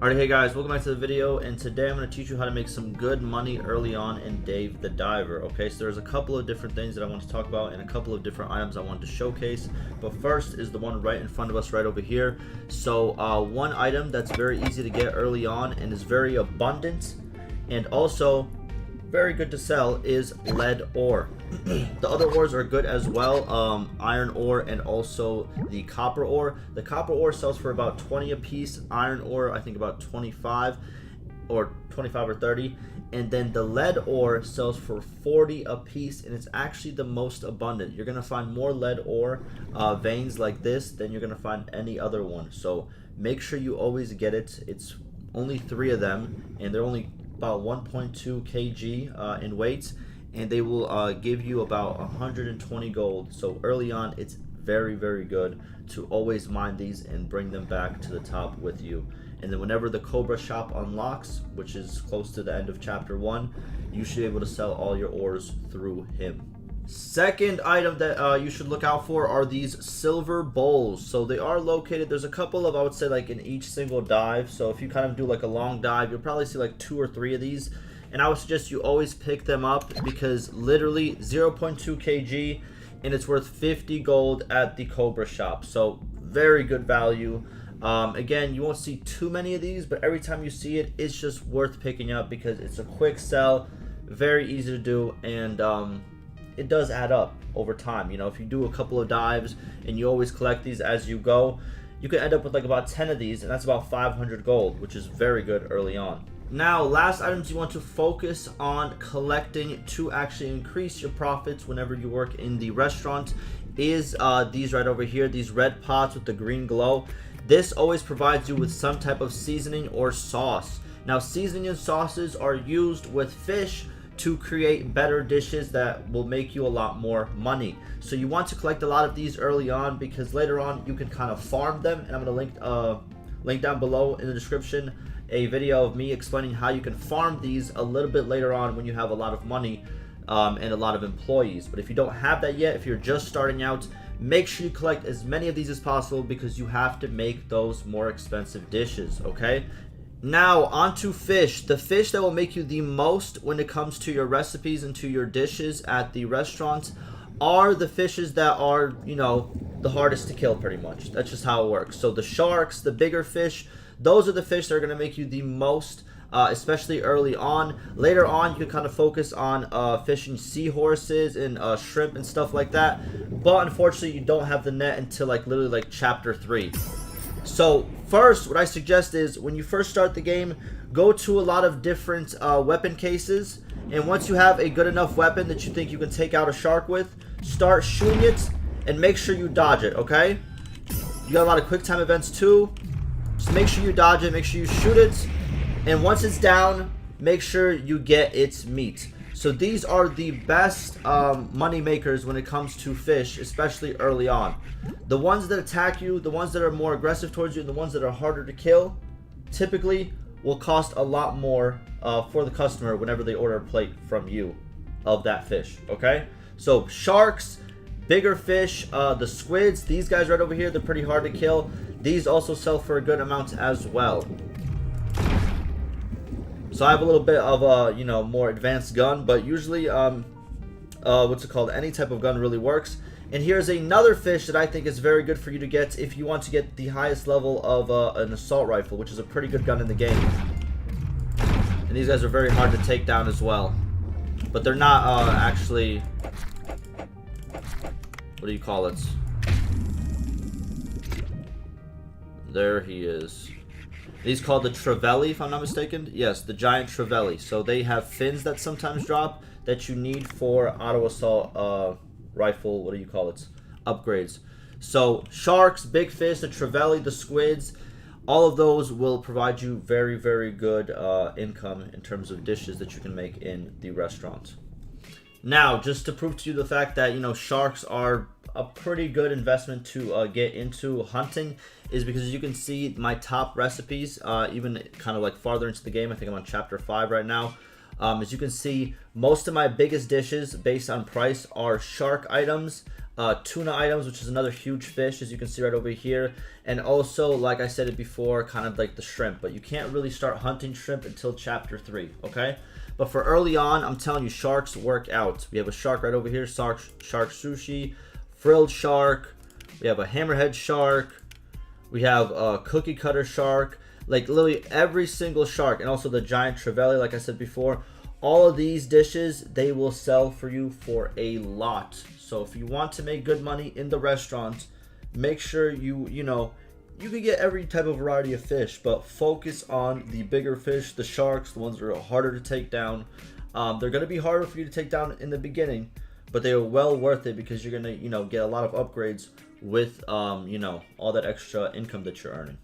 Alright, hey guys, welcome back to the video, and today I'm going to teach you how to make some good money early on in Dave the Diver. Okay, so there's a couple of different things that I want to talk about and a couple of different items I want to showcase, but first is the one right in front of us right over here. So one item that's very easy to get early on and is very abundant and also very good to sell is lead ore. The other ores are good as well, iron ore and also the copper ore. The copper ore sells for about 20 a piece, iron ore I think about 25 or 30, and then the lead ore sells for 40 a piece, and it's actually the most abundant. You're gonna find more lead ore veins like this than you're gonna find any other one, so make sure you always get it. It's only 3 of them and they're only about 1.2 kg in weight, and they will give you about 120 gold. So early on it's very good to always mine these and bring them back to the top with you. And then whenever the Cobra shop unlocks, which is close to the end of chapter 1, you should be able to sell all your ores through him. Second item that you should look out for are these silver bowls. So they are located, there's a couple of, I would say, like in each single dive. So if you kind of do like a long dive, you'll probably see like 2 or 3 of these, and I would suggest you always pick them up because literally 0.2 kg and it's worth 50 gold at the Cobra shop. So very good value. Again, you won't see too many of these, but every time you see it, it's just worth picking up because it's a quick sell, very easy to do, and it does add up over time. You know, if you do a couple of dives and you always collect these as you go, you can end up with like about 10 of these, and that's about 500 gold, which is very good early on. Now, last items you want to focus on collecting to actually increase your profits whenever you work in the restaurant is these right over here, these red pots with the green glow. This always provides you with some type of seasoning or sauce. Now, seasoning and sauces are used with fish to create better dishes that will make you a lot more money. So you want to collect a lot of these early on because later on you can kind of farm them, and I'm going to link down below in the description a video of me explaining how you can farm these a little bit later on when you have a lot of money and a lot of employees. But if you don't have that yet, if you're just starting out, make sure you collect as many of these as possible because you have to make those more expensive dishes, okay? Now, onto fish. The fish that will make you the most when it comes to your recipes and to your dishes at the restaurant are the fishes that are, you know, the hardest to kill pretty much. That's just how it works. So the sharks, the bigger fish, those are the fish that are going to make you the most, especially early on. Later on, you can kind of focus on fishing seahorses and shrimp and stuff like that. But unfortunately, you don't have the net until like literally like chapter 3. So first, what I suggest is when you first start the game, go to a lot of different weapon cases, and once you have a good enough weapon that you think you can take out a shark with, start shooting it and make sure you dodge it, okay? You got a lot of quick time events too. Just make sure you dodge it, make sure you shoot it, and once it's down, make sure you get its meat. So these are the best money makers when it comes to fish, especially early on. The ones that attack you, the ones that are more aggressive towards you, and the ones that are harder to kill, typically will cost a lot more for the customer whenever they order a plate from you of that fish, okay? So sharks, bigger fish, the squids, these guys right over here, they're pretty hard to kill. These also sell for a good amount as well. So I have a little bit of a, you know, more advanced gun, but usually, what's it called? Any type of gun really works. And here's another fish that I think is very good for you to get if you want to get the highest level of an assault rifle, which is a pretty good gun in the game. And these guys are very hard to take down as well. But they're not actually, what do you call it? There he is. He's called the Trevally, if I'm not mistaken. Yes, the giant Trevally. So they have fins that sometimes drop that you need for auto assault rifle, what do you call it? Upgrades. So sharks, big fish, the Trevally, the squids, all of those will provide you very good income in terms of dishes that you can make in the restaurant. Now, just to prove to you the fact that, you know, sharks are a pretty good investment to get into hunting is because, as you can see, my top recipes, even kind of like farther into the game, I think I'm on chapter 5 right now. As you can see, most of my biggest dishes based on price are shark items. tuna items, which is another huge fish, as you can see right over here, and also, like I said it before, kind of like the shrimp, but you can't really start hunting shrimp until chapter 3, okay? But for early on, I'm telling you, sharks work out. We have a shark right over here, shark sushi, frilled shark, we have a hammerhead shark, we have a cookie cutter shark, like literally every single shark, and also the giant trevally, like I said before. All of these dishes, they will sell for you for a lot. So if you want to make good money in the restaurants, make sure you can get every type of variety of fish, but focus on the bigger fish, the sharks, the ones that are harder to take down. They're going to be harder for you to take down in the beginning, but they are well worth it because you're going to, get a lot of upgrades with, all that extra income that you're earning.